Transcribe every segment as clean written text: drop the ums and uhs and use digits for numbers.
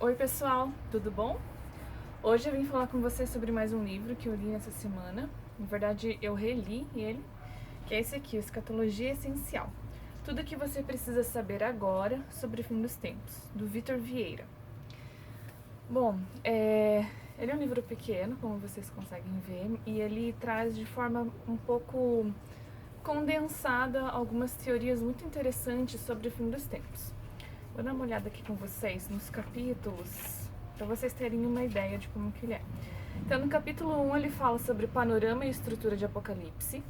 Oi pessoal, tudo bom? Hoje eu vim falar com vocês sobre mais um livro que eu li essa semana. Na verdade, eu reli ele, que é esse aqui, o Escatologia Essencial. Tudo o que você precisa saber agora sobre o fim dos tempos, do Vitor Vieira. Bom, ele é um livro pequeno, como vocês conseguem ver, e ele traz de forma um pouco condensada algumas teorias muito interessantes sobre o fim dos tempos. Vou dar uma olhada aqui com vocês nos capítulos, para vocês terem uma ideia de como que ele é. Então, no capítulo 1, ele fala sobre panorama e estrutura de Apocalipse.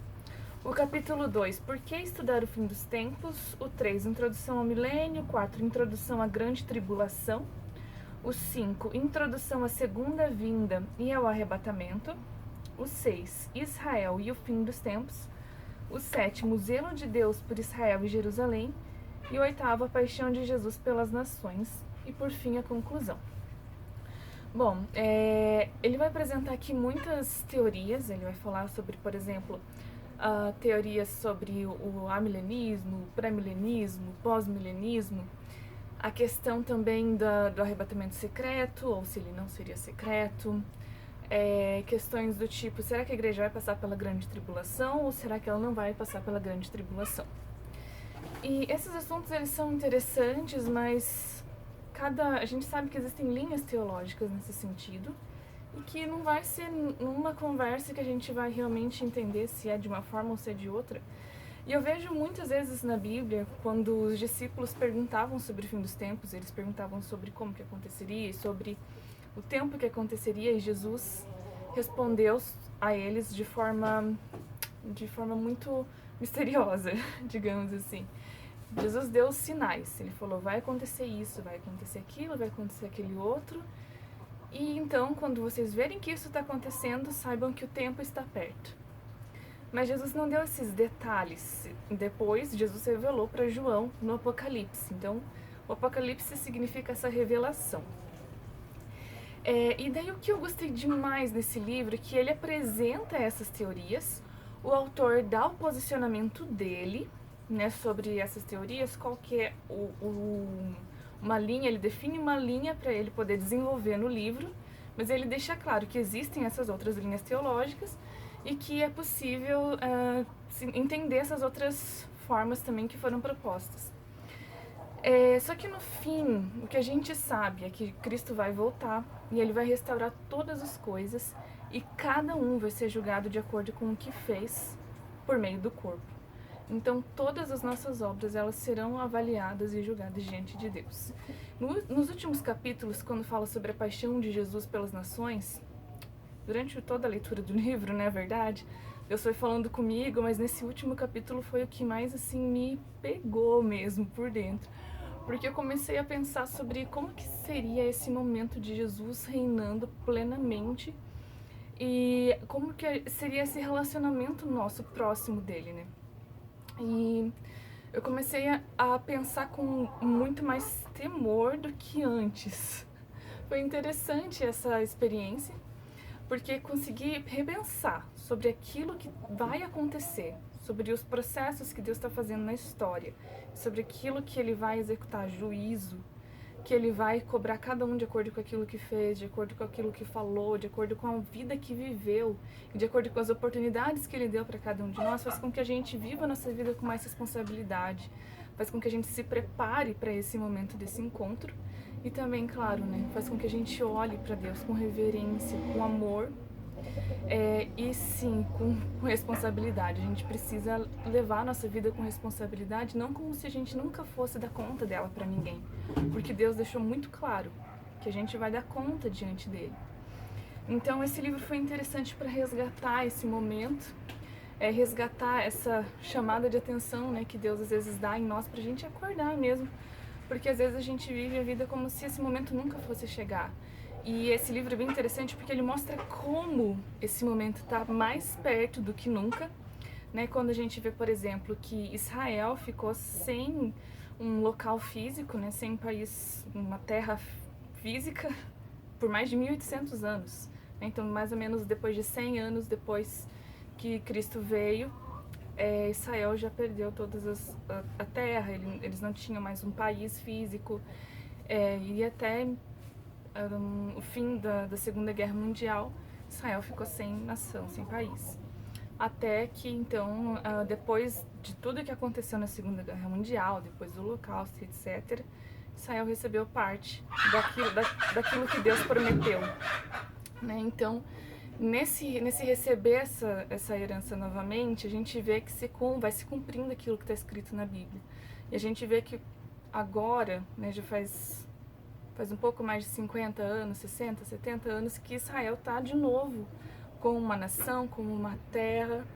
O capítulo 2, por que estudar o fim dos tempos? O 3, introdução ao milênio. 4, introdução à grande tribulação. O 5, introdução à segunda vinda e ao arrebatamento. O 6, Israel e o fim dos tempos. O 7, o zelo de Deus por Israel e Jerusalém. E o 8º, a paixão de Jesus pelas nações. E por fim, a conclusão. Bom, ele vai apresentar aqui muitas teorias. Ele vai falar sobre, por exemplo, teorias sobre o amilenismo, pré-milenismo, pós-milenismo. A questão também do arrebatamento secreto, ou se ele não seria secreto. Questões do tipo, será que a igreja vai passar pela grande tribulação ou será que ela não vai passar pela grande tribulação? E esses assuntos, eles são interessantes, mas a gente sabe que existem linhas teológicas nesse sentido e que não vai ser numa conversa que a gente vai realmente entender se é de uma forma ou se é de outra. E eu vejo muitas vezes na Bíblia, quando os discípulos perguntavam sobre o fim dos tempos, eles perguntavam sobre como que aconteceria e sobre o tempo que aconteceria, e Jesus respondeu a eles de forma muito misteriosa, digamos assim. Jesus deu os sinais, ele falou, vai acontecer isso, vai acontecer aquilo, vai acontecer aquele outro, e então, quando vocês verem que isso está acontecendo, saibam que o tempo está perto. Mas Jesus não deu esses detalhes. Depois, Jesus revelou para João no Apocalipse. Então, o Apocalipse significa essa revelação. E daí o que eu gostei demais nesse livro é que ele apresenta essas teorias, o autor dá o posicionamento dele, né, sobre essas teorias, qual que é uma linha, ele define uma linha para ele poder desenvolver no livro, mas ele deixa claro que existem essas outras linhas teológicas e que é possível entender essas outras formas também que foram propostas. Só que no fim, o que a gente sabe é que Cristo vai voltar e ele vai restaurar todas as coisas e cada um vai ser julgado de acordo com o que fez por meio do corpo. Então, todas as nossas obras, elas serão avaliadas e julgadas diante de Deus. Nos últimos capítulos, quando fala sobre a paixão de Jesus pelas nações, durante toda a leitura do livro, não é verdade? Deus foi falando comigo, mas nesse último capítulo foi o que mais, assim, me pegou mesmo por dentro. Porque eu comecei a pensar sobre como que seria esse momento de Jesus reinando plenamente e como que seria esse relacionamento nosso próximo dele, né? E eu comecei a pensar com muito mais temor do que antes. Foi interessante essa experiência, porque consegui repensar sobre aquilo que vai acontecer, sobre os processos que Deus está fazendo na história, sobre aquilo que Ele vai executar juízo, que Ele vai cobrar cada um de acordo com aquilo que fez, de acordo com aquilo que falou, de acordo com a vida que viveu, e de acordo com as oportunidades que Ele deu para cada um de nós, faz com que a gente viva a nossa vida com mais responsabilidade, faz com que a gente se prepare para esse momento desse encontro, e também, claro, né, faz com que a gente olhe para Deus com reverência, com amor, e sim, com responsabilidade. A gente precisa levar a nossa vida com responsabilidade, não como se a gente nunca fosse dar conta dela para ninguém, porque Deus deixou muito claro que a gente vai dar conta diante dele. Então esse livro foi interessante para resgatar esse momento, resgatar essa chamada de atenção, né, que Deus às vezes dá em nós pra gente acordar mesmo, porque às vezes a gente vive a vida como se esse momento nunca fosse chegar. E esse livro é bem interessante porque ele mostra como esse momento está mais perto do que nunca, né? Quando a gente vê, por exemplo, que Israel ficou sem um local físico, né? Sem um país, uma terra física, por mais de 1.800 anos. Né? Então, mais ou menos depois de 100 anos depois que Cristo veio, Israel já perdeu todas a terra, eles não tinham mais um país físico, e até o fim da Segunda Guerra Mundial, Israel ficou sem nação, sem país. Até que, então, depois de tudo que aconteceu na Segunda Guerra Mundial, depois do Holocausto, etc., Israel recebeu parte daquilo que Deus prometeu. Né? Então, nesse receber essa herança novamente, a gente vê que vai se cumprindo aquilo que está escrito na Bíblia. E a gente vê que agora, né, já faz um pouco mais de 50 anos, 60, 70 anos, que Israel está de novo como uma nação, como uma terra,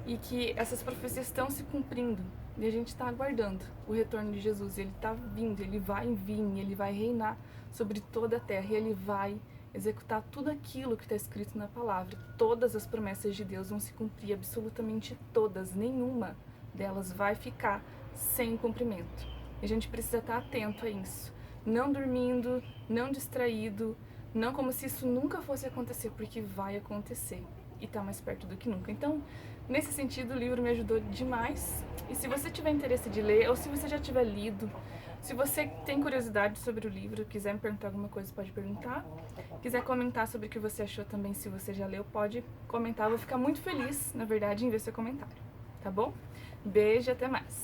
e que essas profecias estão se cumprindo. E a gente está aguardando o retorno de Jesus. Ele está vindo, ele vai vir, ele vai reinar sobre toda a terra, e ele vai executar tudo aquilo que está escrito na palavra. Todas as promessas de Deus vão se cumprir, absolutamente todas, nenhuma delas vai ficar sem cumprimento. E a gente precisa estar atento a isso. Não dormindo, não distraído, não como se isso nunca fosse acontecer, porque vai acontecer e tá mais perto do que nunca. Então, nesse sentido, o livro me ajudou demais. E se você tiver interesse de ler, ou se você já tiver lido, se você tem curiosidade sobre o livro, quiser me perguntar alguma coisa, pode perguntar. Quiser comentar sobre o que você achou também, se você já leu, pode comentar. Eu vou ficar muito feliz, na verdade, em ver seu comentário, tá bom? Beijo e até mais!